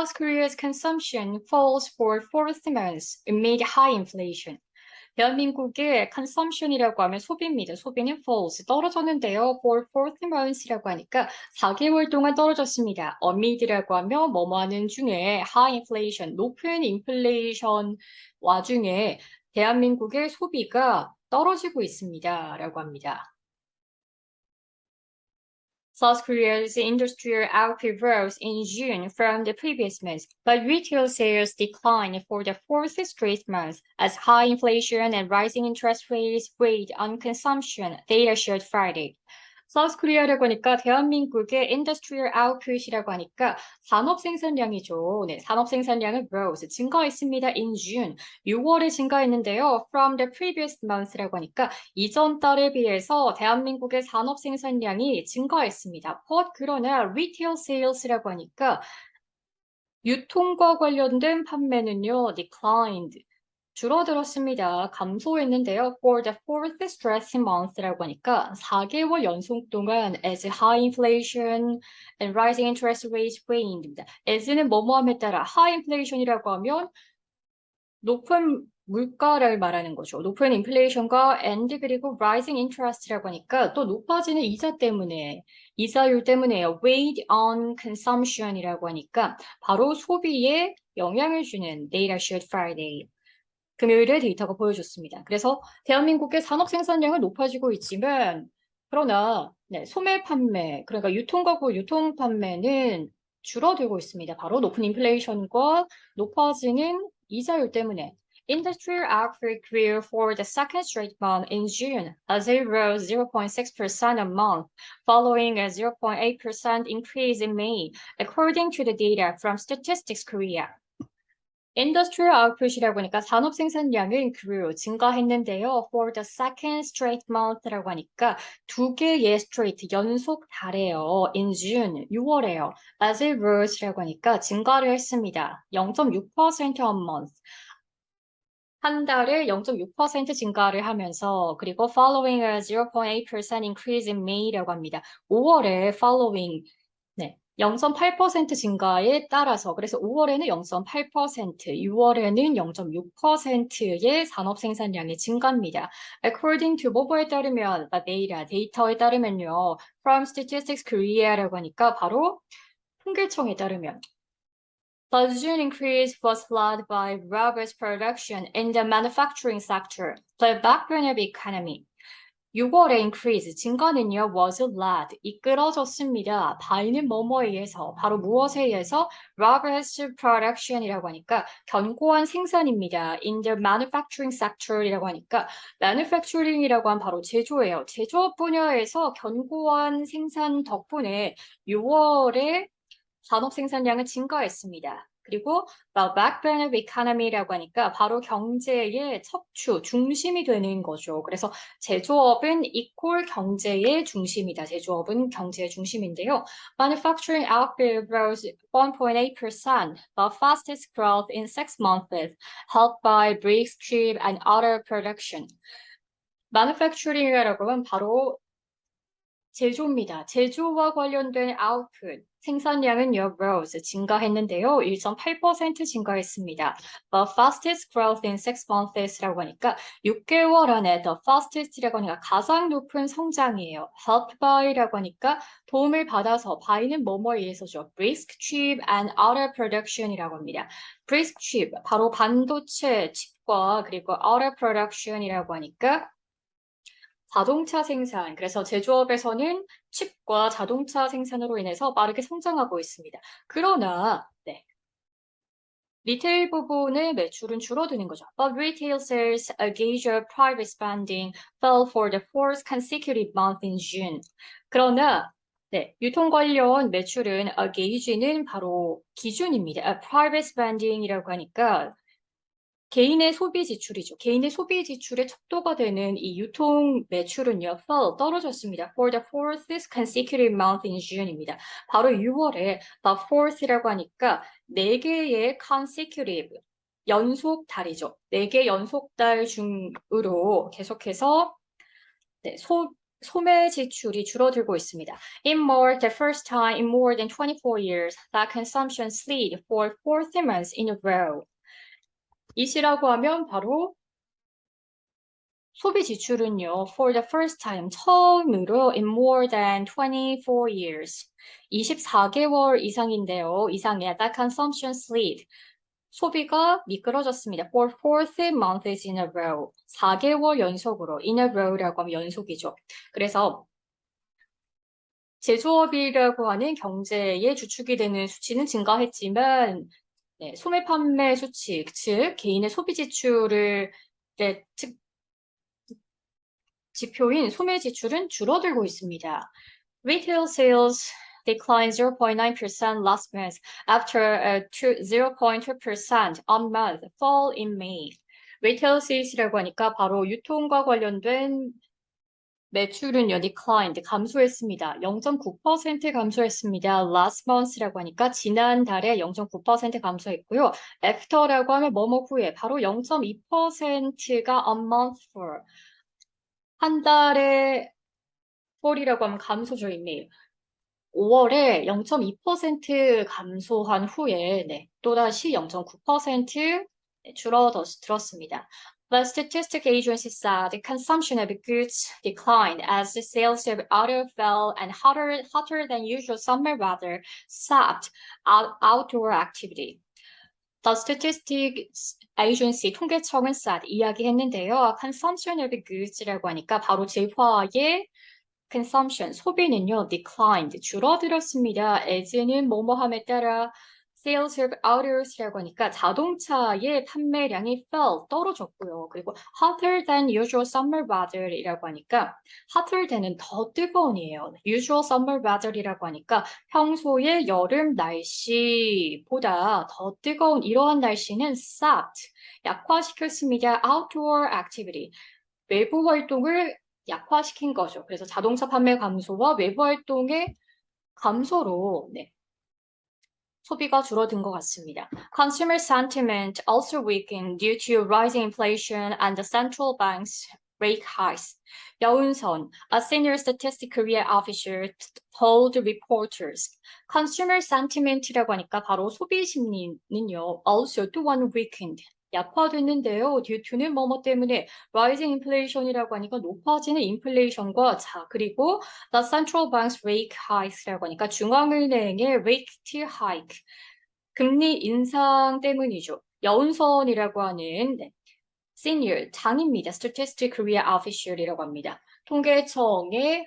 South Korea's consumption falls for fourth month amid high inflation. 대한민국의 consumption이라고 하면 소비입니다. 소비는 falls, 떨어졌는데요. for fourth month라고 하니까 4개월 동안 떨어졌습니다. amid라고 하면 뭐뭐 하는 중에 high inflation, 높은 인플레이션 와중에 대한민국의 소비가 떨어지고 있습니다. 라고 합니다. South Korea's industrial output rose in June from the previous month, but retail sales declined for the fourth straight month as high inflation and rising interest rates weighed on consumption, data showed Friday. South Korea라고 하니까 대한민국의 industrial output이라고 하니까 산업 생산량이죠. 네, 산업 생산량은 rose, 증가했습니다. in June, 6월에 증가했는데요. From the previous month라고 하니까 이전 달에 비해서 대한민국의 산업 생산량이 증가했습니다. But 그러나 retail sales라고 하니까 유통과 관련된 판매는요, declined. 줄어들었습니다. 감소했는데요. For the fourth straight month라고 하니까 4개월 연속 동안 as high inflation and rising interest rates waned. as는 뭐뭐함에 따라 high inflation이라고 하면 높은 물가를 말하는 거죠. 높은 인플레이션과 and 그리고 rising interest라고 하니까 또 높아지는 이자 때문에 이자율 때문에요. weighed on consumption이라고 하니까 바로 소비에 영향을 주는 data showed Friday. 금요일에 데이터가 보여줬습니다. 그래서 대한민국의 산업 생산량은 높아지고 있지만 그러나 소매 판매, 그러니까 유통가구 유통 판매는 줄어들고 있습니다. 바로 높은 인플레이션과 높아지는 이자율 때문에. Industrial output grew for the second straight month in June as it rose 0.6% a month, following a 0.8% increase in May, according to the data from Statistics Korea. Industrial output이라고 하니까 산업 생산량은 grew, 증가했는데요. For the second straight month라고 하니까 두 개의 straight, 연속 달에요. In June, 6월에요. As it rose라고 하니까 증가를 했습니다. 0.6% a month. 한 달에 0.6% 증가를 하면서 그리고 following a 0.8% increase in May라고 합니다. 5월에 following 0.8% 증가에 따라서 그래서 5월에는 0.8%, 6월에는 0.6%의 산업 생산량이 증가합니다. According to 뭐뭐에 따르면 데이터에 따르면요. From Statistics Korea라고 하니까 바로 통계청에 따르면 The June increase was led by robust production in the manufacturing sector, the backbone of economy. 6월의 increase, 증가는요, was led, 이끌어졌습니다. by는 뭐뭐에 의해서, 바로 무엇에 의해서? robust production이라고 하니까 견고한 생산입니다. in the manufacturing sector이라고 하니까 manufacturing이라고 하면 바로 제조예요. 제조업 분야에서 견고한 생산 덕분에 6월에 산업 생산량은 증가했습니다. 그리고 the backbone of economy라고 하니까 바로 경제의 척추, 중심이 되는 거죠. 그래서 제조업은 equal 경제의 중심이다. 제조업은 경제의 중심인데요. Manufacturing output rose 1.8%, the fastest growth in 6 months, helped by bricks, chip, and auto production. Manufacturing이라고 하면 바로 제조입니다. 제조와 관련된 output, 생산량은요, rose, 증가했는데요. 1.8% 증가했습니다. The fastest growth in 6 months라고 하니까 6개월 안에 the fastest라고 하니까 가장 높은 성장이에요. helped by라고 하니까 도움을 받아서, by는 뭐뭐에 의해서죠. brisk, chip, and auto production이라고 합니다. brisk chip, 바로 반도체 칩과 그리고 auto production이라고 하니까 자동차 생산, 그래서 제조업에서는 칩과 자동차 생산으로 인해서 빠르게 성장하고 있습니다. 그러나 리테일 부분의 매출은 줄어드는 거죠. But retail sales, a gauge of private spending, fell for the fourth consecutive month in June. 그러나 유통 관련 매출은 a gauge는 바로 기준입니다. A private spending이라고 하니까 개인의 소비 지출이죠. 개인의 소비 지출의 척도가 되는 이 유통 매출은요, fell, 떨어졌습니다. For the fourth consecutive month in June입니다. 바로 6월에 the fourth라고 하니까 4개의 consecutive, 연속 달이죠. 4개 연속 달 중으로 계속해서 소매 지출이 줄어들고 있습니다. The first time in more than 24 years that consumption slid for 4 months in a row. 이시라고 하면 바로 소비 지출은요, for the first time, 처음으로 in more than 24 years, 24개월 이상인데요. 이상이야. That consumption slid. 소비가 미끄러졌습니다. For fourth months in a row. 4개월 연속으로. In a row라고 하면 연속이죠. 그래서 제조업이라고 하는 경제의 주축이 되는 수치는 증가했지만, 네, 소매 판매 수치, 즉 개인의 소비 지출을 지표인 소매 지출은 줄어들고 있습니다. Retail sales declined 0.9% last month after a 0.2% on-month fall in May. Retail sales이라고 하니까 바로 유통과 관련된 매출은요, declined, 감소했습니다. 0.9% 감소했습니다. last month라고 하니까 지난달에 0.9% 감소했고요. after라고 하면 뭐뭐 후에 바로 0.2%가 a month for. 한 달에 fall이라고 하면 감소죠, 이미. 5월에 0.2% 감소한 후에 또다시 0.9% 줄어들었습니다. The statistic agency said the consumption of goods declined as the sales of auto fell and hotter than usual summer weather sapped outdoor activity. The Statistics Agency 통계청은 said 이야기했는데요. Consumption of goods라고 하니까 바로 재화의 consumption, 소비는요, declined, 줄어들었습니다. as는 뭐뭐함에 따라 sales of autos라고 하니까 자동차의 판매량이 fell, 떨어졌고요. 그리고 hotter than usual summer weather이라고 하니까 hotter than은 더 뜨거운이에요. usual summer weather이라고 하니까 평소의 여름 날씨보다 더 뜨거운 이러한 날씨는 sapped, 약화시켰습니다. outdoor activity, 외부 활동을 약화시킨 거죠. 그래서 자동차 판매 감소와 외부 활동의 감소로 소비가 줄어든 것 같습니다. Consumer sentiment also weakened due to rising inflation and the central bank's rate hikes. 여운선, a senior statistic Korea officer told reporters. Consumer sentiment이라고 하니까 바로 소비 심리는요, also 또한 weakened. 약화됐는데요. due to는 뭐뭐 때문에 rising inflation이라고 하니까 높아지는 인플레이션과 그리고 the central bank's rate hikes라고 하니까 중앙은행의 rate hike, 금리 인상 때문이죠. 여운선이라고 하는 senior, 장입니다. Statistic Korea official이라고 합니다. 통계청의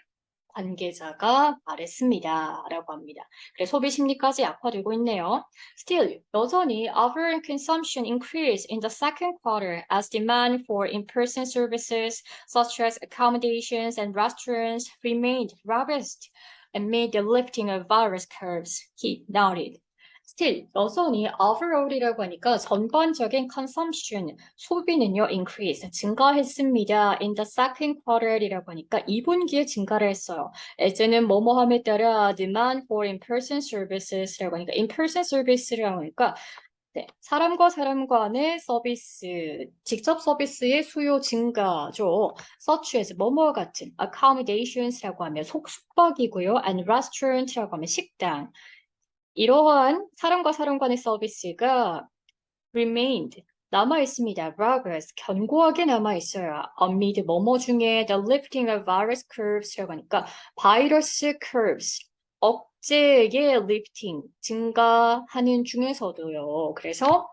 관계자가 말했습니다. 라고 합니다. 그래서 소비 심리까지 약화되고 있네요. Still, 여전히 overall consumption increased in the second quarter as demand for in-person services such as accommodations and restaurants remained robust amid the lifting of virus curves, he noted. Still, 여전히 overall이라고 하니까 전반적인 consumption, 소비는요, increase, 증가했습니다. In the second quarter이라고 하니까 2분기에 증가를 했어요. as는 뭐뭐함에 따라 demand for in-person services라고 하니까 in-person service라고 하니까 사람과 사람 간의 서비스, 직접 서비스의 수요 증가죠. such as 뭐뭐와 같은 accommodations라고 하면 숙박이고요. and restaurant라고 하면 식당. 이러한 사람과 사람 간의 서비스가 remained, 남아있습니다. robust, 견고하게 남아있어요. amid 뭐뭐 중에 the lifting of virus curves라고 하니까 바이러스 curves, 억제의 lifting, 증가하는 중에서도요. 그래서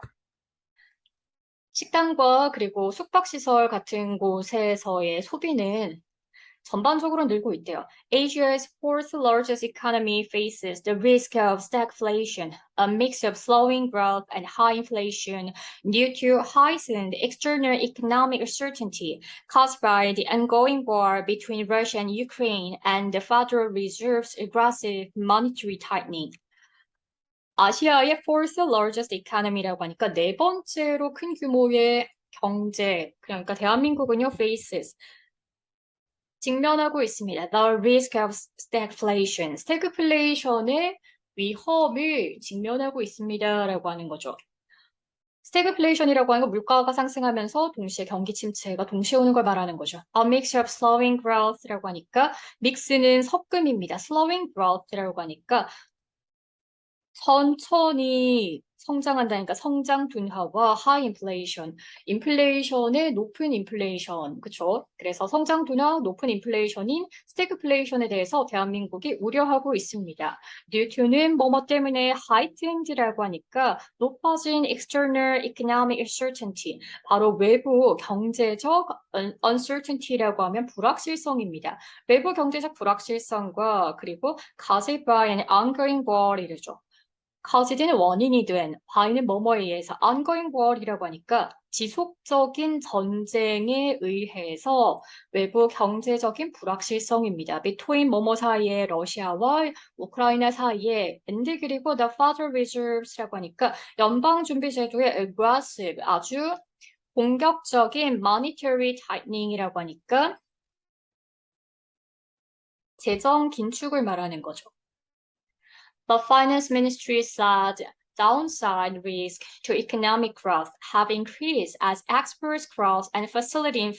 식당과 그리고 숙박시설 같은 곳에서의 소비는 전반적으로 늘고 있대요. Asia's fourth largest economy faces the risk of stagflation, a mix of slowing growth and high inflation due to heightened external economic uncertainty caused by the ongoing war between Russia and Ukraine and the Federal Reserve's aggressive monetary tightening. 아시아의 fourth largest economy라고 하니까 네 번째로 큰 규모의 경제, 그러니까 대한민국은요, faces, 직면하고 있습니다. The risk of stagflation, 스태그플레이션의 위험을 직면하고 있습니다라고 하는 거죠. 스태그플레이션이라고 하는 건 물가가 상승하면서 동시에 경기 침체가 동시에 오는 걸 말하는 거죠. A mixture of slowing growth라고 하니까 mix는 섞음입니다. slowing growth라고 하니까 천천히 성장한다니까 성장 둔화와 하이 인플레이션, 인플레이션의 높은 인플레이션, 그쵸? 그래서 성장 둔화, 높은 인플레이션인 스태그플레이션에 대해서 대한민국이 우려하고 있습니다. due to는 뭐뭐 때문에 heightened라고 하니까 높아진 external economic uncertainty, 바로 외부 경제적 uncertainty라고 하면 불확실성입니다. 외부 경제적 불확실성과 그리고 caused by an ongoing war 이르죠. caused는 원인이 된, by는 뭐뭐에 의해서 ongoing war이라고 하니까 지속적인 전쟁에 의해서 외부 경제적인 불확실성입니다. between 뭐뭐 사이에 러시아와 우크라이나 사이에 and 그리고 the Federal Reserve라고 하니까 연방준비제도의 aggressive 아주 공격적인 monetary tightening이라고 하니까 재정 긴축을 말하는 거죠. The Finance Ministry said downside risks to economic growth have increased as exports growth and facility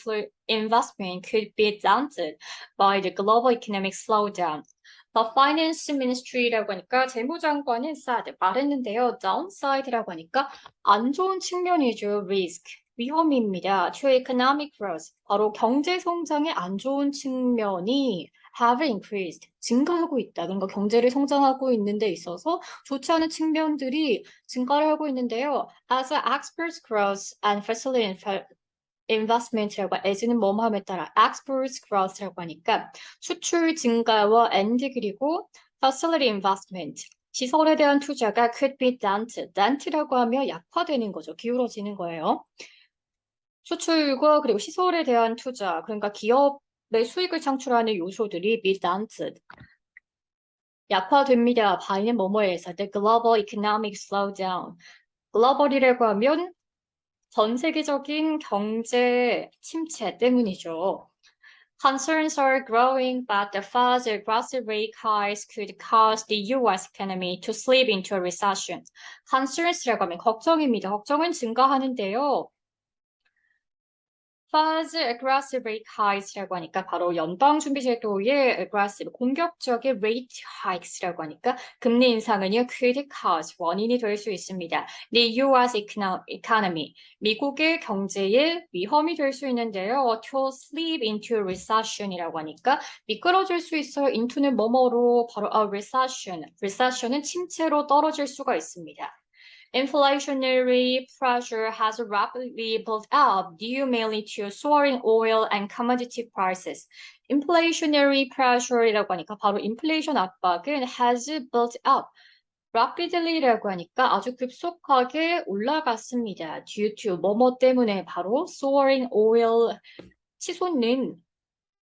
investment could be dented by the global economic slowdown. The Finance Ministry라고 하니까 재무장관은 said 말했는데요. downside라고 하니까 안 좋은 측면이죠. risk. 위험입니다. to economic growth. 바로 경제 성장의 안 좋은 측면이 have increased, 증가하고 있다. 그러니까 경제를 성장하고 있는 데 있어서 좋지 않은 측면들이 증가를 하고 있는데요. As exports growth and facility investment라고 as는 뭐뭐함에 따라 exports growth라고 하니까 수출 증가와 and 그리고 facility investment 시설에 대한 투자가 could be dented. dent라고 하면 약화되는 거죠. 기울어지는 거예요. 수출과 그리고 시설에 대한 투자, 그러니까 기업의 수익을 창출하는 요소들이 be dented. 약화됩니다. by는 뭐뭐에 의해서 the global economic slowdown. 글로벌이라고 하면 전 세계적인 경제 침체 때문이죠. Concerns are growing that the Fed's aggressive rate hikes could cause the U.S. economy to slip into a recession. Concerns라고 하면 걱정입니다. 걱정은 증가하는데요. Fed's aggressive rate hikes라고 하니까 바로 연방준비제도의 aggressive 공격적인 rate hikes라고 하니까 금리 인상은요 could cause 원인이 될 수 있습니다. The U.S. economy 미국의 경제에 위험이 될 수 있는데요. To slip into a recession이라고 하니까 미끄러질 수 있어요. into는 뭐뭐로 바로 a recession. recession은 침체로 떨어질 수가 있습니다. Inflationary pressure has rapidly built up due mainly to soaring oil and commodity prices. Inflationary pressure이라고 하니까 바로 인플레이션 압박은 has built up. rapidly라고 하니까 아주 급속하게 올라갔습니다. due to 뭐뭐 때문에 바로 soaring oil 치솟는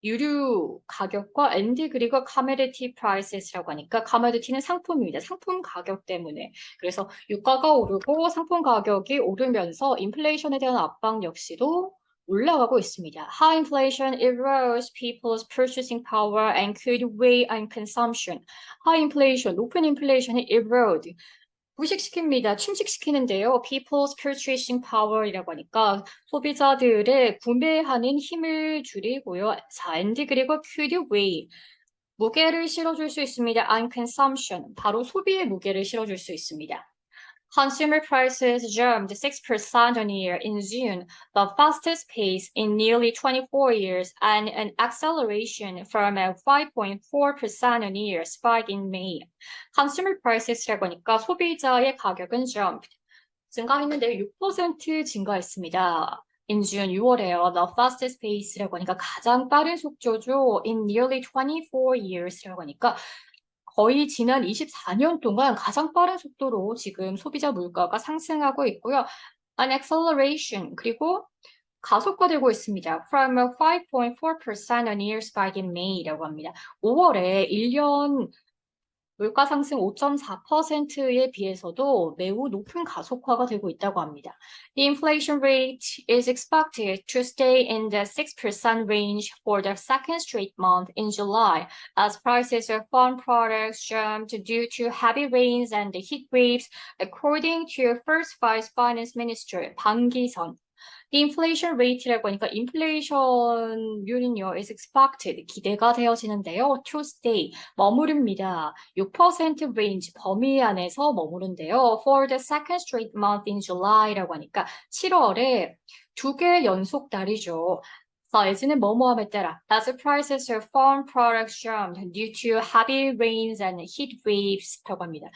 유류 가격과 and 그리고 commodity prices라고 하니까 commodity는 상품입니다. 상품 가격 때문에. 그래서 유가가 오르고 상품 가격이 오르면서 인플레이션에 대한 압박 역시도 올라가고 있습니다. High inflation erodes people's purchasing power and could weigh on consumption. High inflation, 높은 인플레이션이 erode, 부식시킵니다. 침식시키는데요. People's purchasing power이라고 하니까 소비자들의 구매하는 힘을 줄이고요. 자, and 그리고 could weigh 무게를 실어줄 수 있습니다. on consumption 바로 소비의 무게를 실어줄 수 있습니다. Consumer prices jumped 6% on year in June, the fastest pace in nearly 24 years, and an acceleration from a 5.4% on year spike in May. Consumer prices라고 하니까 소비자의 가격은 jumped. 증가했는데 6% 증가했습니다. In June 6월에요. The fastest pace라고 하니까 가장 빠른 속도죠. In nearly 24 years라고 하니까 거의 지난 24년 동안 가장 빠른 속도로 지금 소비자 물가가 상승하고 있고요. An acceleration 그리고 가속화되고 있습니다. From a 5.4% on year spike in May라고 합니다. 5월에 1년 물가 상승 5.4%에 비해서도 매우 높은 가속화가 되고 있다고 합니다. The inflation rate is expected to stay in the 6% range for the second straight month in July, as prices of farm products jumped due to heavy rains and heat waves, according to first Vice Finance Minister 방기선. The inflation rate라고 하니까 인플레이션율은요 is expected 기대가 되어지는데요. to stay 머무릅니다. 6% range 범위 안에서 머무른데요. For the second straight month in July라고 하니까 7월에 2개 연속 달이죠. 사이즈는 뭐뭐함에 따라 as prices of farm products jumped due to heavy rains and heat waves라고 합니다.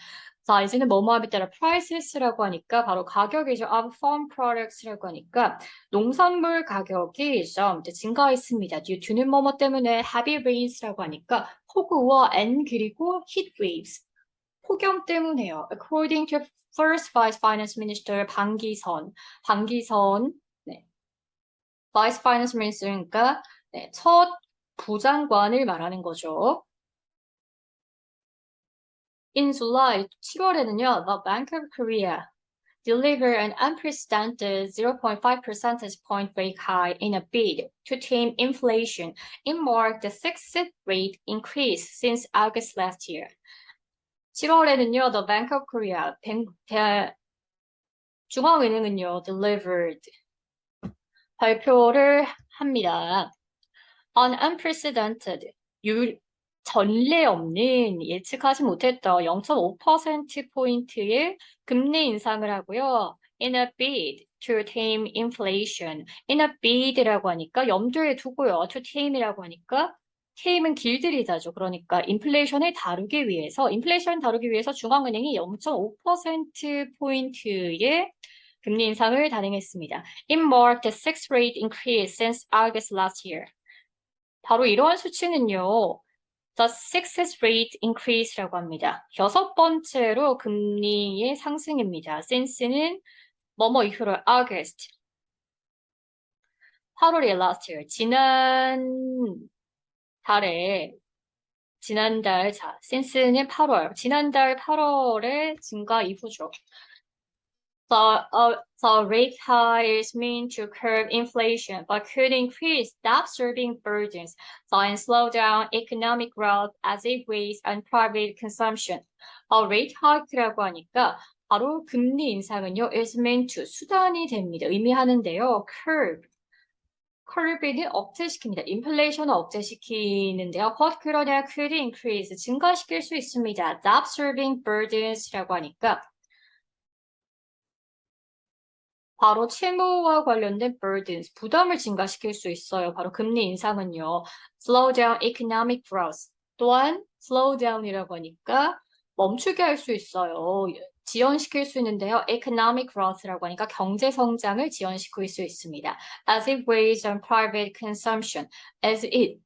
사이즈는 뭐뭐함에 따라 prices라고 하니까 바로 가격이죠. of farm products라고 하니까 농산물 가격이 jumped 증가했습니다. due to는 뭐뭐 때문에 heavy rains라고 하니까 폭우와 and 그리고 heat waves 폭염 때문에요. According to first Vice Finance Minister 방기선 네. Vice Finance Minister니까 네, 첫 부장관을 말하는 거죠. In July, 7월에는요, the Bank of Korea delivered an unprecedented 0.5 percentage point rate hike in a bid to tame inflation. It marked the sixth rate increase since August last year. 7월에는요, the Bank of Korea, 중앙은행은요, delivered, 발표를 합니다. An unprecedented, 전례 없는 예측하지 못했던 0.5%포인트의 금리 인상을 하고요. In a bid to tame inflation. In a bid라고 하니까 염두에 두고요. To tame이라고 하니까 tame은 길들이다죠. 그러니까 인플레이션을 다루기 위해서 중앙은행이 0.5%포인트의 금리 인상을 단행했습니다. It marked the sixth rate increase since August last year. 바로 이러한 수치는요. The sixth rate increase라고 합니다. 6번째로 금리의 상승입니다. since는 뭐뭐 이후로 August 8월이 last year 지난달 since는 8월 지난달 8월의 증가 이후죠. The rate hike is meant to curb inflation, but could increase debt-serving burdens, and slow down economic growth as it weighs on private consumption. rate hike라고 하니까 바로 금리 인상은요, is meant to 수단이 됩니다. 의미하는데요, curb는 억제시킵니다. 인플레이션을 억제시키는데요. What 그러냐, could increase 증가시킬 수 있습니다. debt-serving burdens라고 하니까 바로 채무와 관련된 burdens, 부담을 증가시킬 수 있어요. 바로 금리 인상은요. slow down economic growth. 또한 slow down이라고 하니까 멈추게 할 수 있어요. 지연시킬 수 있는데요. economic growth라고 하니까 경제 성장을 지연시킬 수 있습니다. as it weighs on private consumption. as it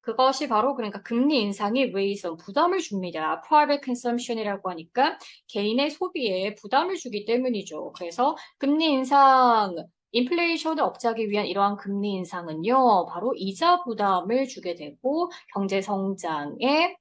그것이 바로 그러니까 금리 인상이 weighs on 부담을 줍니다. private consumption이라고 하니까 개인의 소비에 부담을 주기 때문이죠. 그래서 금리 인상, 인플레이션을 억제하기 위한 이러한 금리 인상은요, 바로 이자 부담을 주게 되고 경제 성장에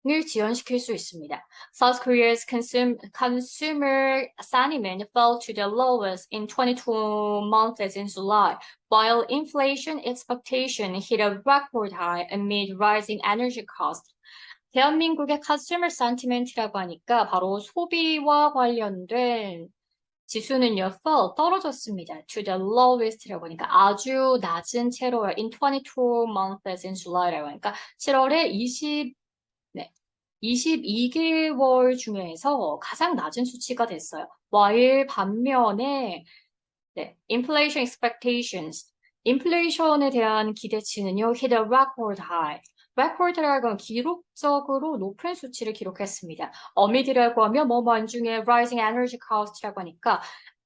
을 지연시킬 수 있습니다. South Korea's consumer sentiment fell to the lowest in 22 months in July, while inflation expectation hit a record high amid rising energy costs. 대한민국의 consumer sentiment라고 하니까 바로 소비와 관련된 지수는요, fell, 떨어졌습니다. To the lowest라고 하니까 아주 낮은 채로요. In 22 months in July라고 하니까 7월에 22개월 중에서 가장 낮은 수치가 됐어요. while 반면에 inflation expectations, 인플레이션에 대한 기대치는요, hit a record high. record라고 하면 기록적으로 높은 수치를 기록했습니다. amid라고 하면 뭐뭐한 중에 rising energy cost라고 하니까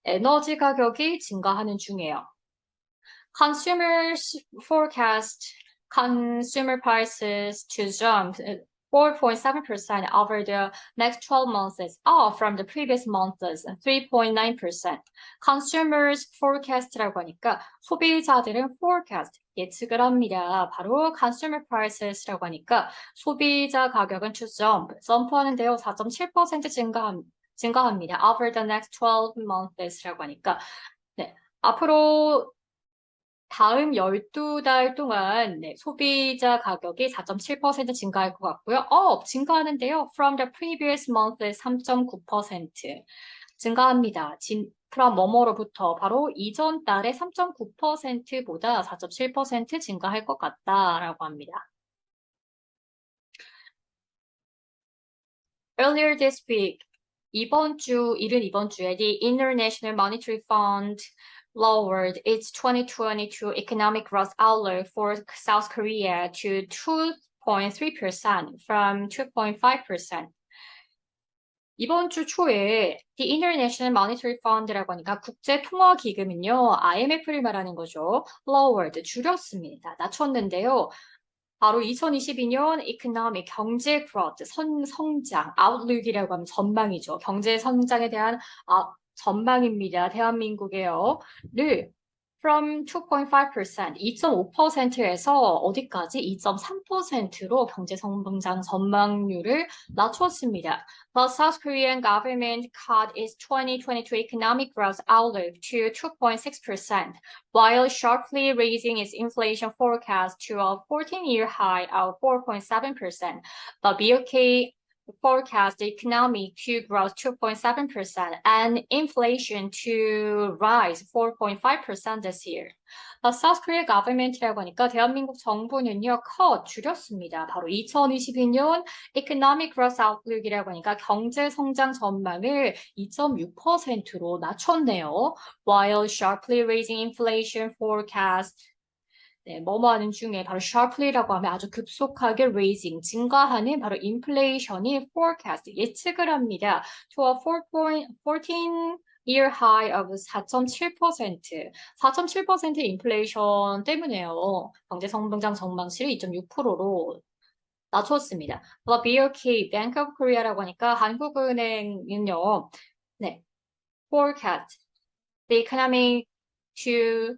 에너지 가격이 증가하는 중이에요. Consumers forecast consumer prices to jump 4.7% over the next 12 months, up from the previous months, 3.9%. Consumers forecast라고 하니까 소비자들은 forecast, 예측을 합니다. 바로 consumer prices라고 하니까 소비자 가격은 to jump, 점프하는데요. 4.7% 증가합니다. Over the next 12 months라고 하니까 네, 앞으로 다음 12달 동안 네, 소비자 가격이 4.7% 증가할 것 같고요. 증가하는데요. From the previous month의 3.9% 증가합니다. from 뭐뭐로부터 바로 이전 달의 3.9%보다 4.7% 증가할 것 같다라고 합니다. Earlier this week, 이번 주에 the International Monetary Fund lowered its 2022 economic growth outlook for South Korea to 2.3% from 2.5%. 이번 주 초에 The International Monetary Fund라고 하니까 국제통화기금은요, IMF를 말하는 거죠. lowered, 줄였습니다. 낮췄는데요. 바로 2022년 economic, 경제 growth, 성장, outlook이라고 하면 전망이죠. 경제 성장에 대한 전망입니다. 대한민국에요. 를 from 2.5%, 2.5%에서 어디까지? 2.3%로 경제 성장 전망률을 낮췄습니다. The South Korean government cut its 2022 economic growth outlook to 2.6%, while sharply raising its inflation forecast to a 14-year high of 4.7%. The BOK forecast the economy to grow 2.7% and inflation to rise 4.5% this year. The South Korea government라고 하니까 대한민국 정부는요, 줄였습니다. 바로 2022년 economic growth outlook이라고 하니까 경제 성장 전망을 2.6%로 낮췄네요. While sharply raising inflation forecast 네, 뭐뭐 하는 중에 바로 sharply라고 하면 아주 급속하게 raising, 증가하는 바로 inflation이 forecast, 예측을 합니다. to a 14-year high of 4.7%. 4.7% 인플레이션 때문에요. 경제 성장 전망치를 2.6%로 낮췄습니다. The BOK, Bank of Korea라고 하니까 한국은행은요, 네, forecast the economy to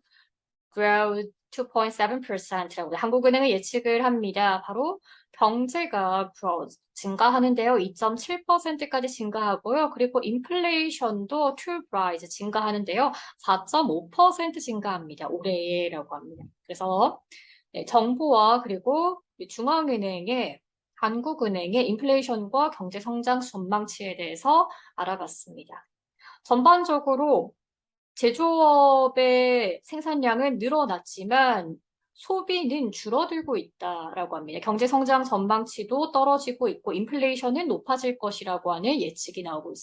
grow 2.7%라고 한국은행은 예측을 합니다. 바로 경제가 증가하는데요. 2.7%까지 증가하고요. 그리고 인플레이션도 to rise 증가하는데요. 4.5% 증가합니다. 올해라고 합니다. 그래서 네, 정부와 그리고 중앙은행의 한국은행의 인플레이션과 경제 성장 전망치에 대해서 알아봤습니다. 전반적으로 제조업의 생산량은 늘어났지만 소비는 줄어들고 있다라고 합니다. 경제 성장 전망치도 떨어지고 있고 인플레이션은 높아질 것이라고 하는 예측이 나오고 있습니다.